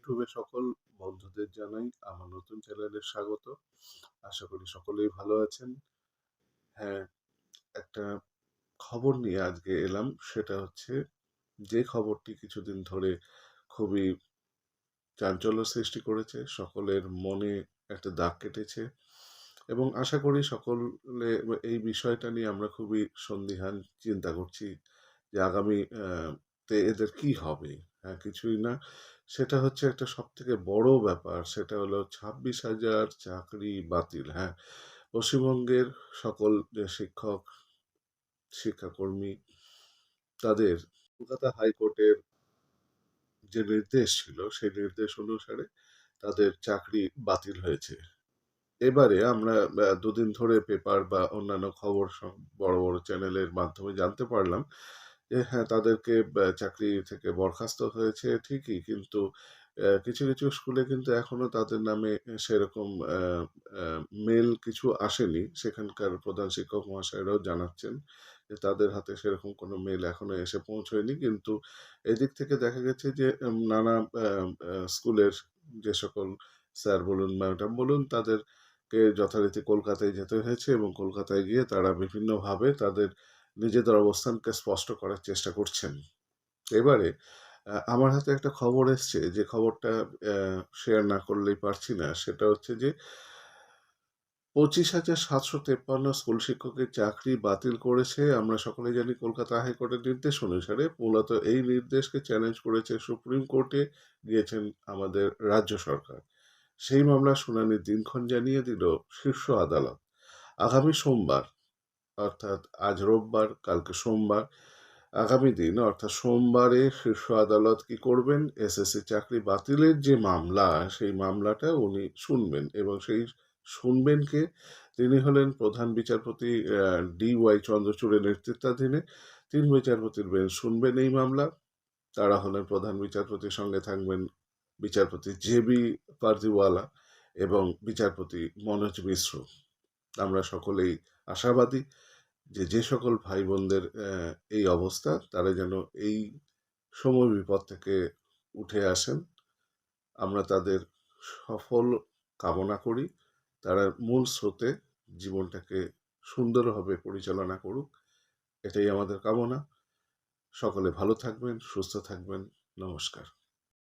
ইউটিউবে সকল বন্ধুদের জানাই আমার নতুন চ্যানেলে স্বাগত। আশা করি সকলেই ভালো আছেন। হ্যাঁ, একটা খবর নিয়ে আজকে এলাম। সেটা হচ্ছে যে খবরটি কিছুদিন ধরে খুবই চাঞ্চল্য সৃষ্টি করেছে, সকলের মনে একটা দাগ কেটেছে এবং আশা করি সকলে এই বিষয়টা নিয়ে আমরা খুবই সন্দিহান চিন্তা করছি যে আগামী তে এদের কি হবে? হ্যাঁ, কিছুই না। সেটা হচ্ছে একটা সবথেকে বড় ব্যাপার। সেটা হলো ২৬,০০০ চাকরি বাতিল। হ্যাঁ, পশ্চিমবঙ্গের সকল যে শিক্ষক, শিক্ষাকর্মী তাদের কলকাতা হাইকোর্টের যে নির্দেশ ছিল, সেই নির্দেশ অনুসারে তাদের চাকরি বাতিল হয়েছে। এবারে আমরা দুদিন ধরে পেপার বা অন্যান্য খবর বড়, বড় চ্যানেলের মাধ্যমে জানতে পারলাম যে হ্যাঁ, তাদেরকে চাকরি থেকে বরখাস্ত হয়েছে ঠিকই। কিন্তু কিছু, কিছু স্কুলে কিন্তু এখনো তাদের নামে সেরকম আ আ মেইল কিছু আসেনি। সেখানকার প্রধান শিক্ষক মহাশয়রাও জানাচ্ছেন যে তাদের হাতে সেরকম কোনো মেইল এখনো এসে পৌঁছয়নি। কিন্তু এদিক থেকে দেখা গেছে যে নানা আ আ স্কুলের যে সকল স্যার বলুন, ম্যাডাম বলুন তাদেরকে যথারীতি কলকাতায় যেতে হয়েছে এবং কলকাতায় গিয়ে তারা বিভিন্নভাবে তাদের নিজেদের অবস্থানকে স্পষ্ট করার চেষ্টা করছেন। এবারে আমার হাতে একটা খবর এসছে যে খবরটা শেয়ার না করলেই পারছি না। সেটা হচ্ছে যে ২৫,৭৫৩ স্কুল শিক্ষকের চাকরি বাতিল করেছে। আমরা সকলেই জানি কলকাতা হাইকোর্টের নির্দেশ অনুসারে। মূলত এই নির্দেশকে চ্যালেঞ্জ করেছে সুপ্রিম কোর্টে গিয়েছেন আমাদের রাজ্য সরকার। সেই মামলার শুনানির দিনক্ষণ জানিয়ে দিল শীর্ষ আদালত। আগামী সোমবার অর্থাৎ আজ রোববার, কালকে সোমবার, আগামী দিন অর্থাৎ সোমবারে শীর্ষ আদালত কি করবেন? এসএসসি চাকরি বাতিলের যে মামলা, সেই মামলাটা উনি শুনবেন এবং সেই শুনবেন কে? তিনি হলেন প্রধান বিচারপতি ডি.ওয়াই চন্দ্রচূড়ের নেতৃত্বাধীনে ৩ বিচারপতির বেঞ্চ শুনবেন এই মামলা। তারা হলেন প্রধান বিচারপতির সঙ্গে থাকবেন বিচারপতি জে.বি. পারদিওয়ালা এবং বিচারপতি মনোজ মিশ্র। আমরা সকলেই আশাবাদী যে সকল ভাই বোনদের এই অবস্থা তারা যেন এই সময় বিপদ থেকে উঠে আসেন। আমরা তাদের সফল কামনা করি। তারা মূল স্রোতে জীবনটাকে সুন্দরভাবে পরিচালনা করুক। এটাই আমাদের কামনা। সকলে ভালো থাকবেন, সুস্থ থাকবেন। নমস্কার।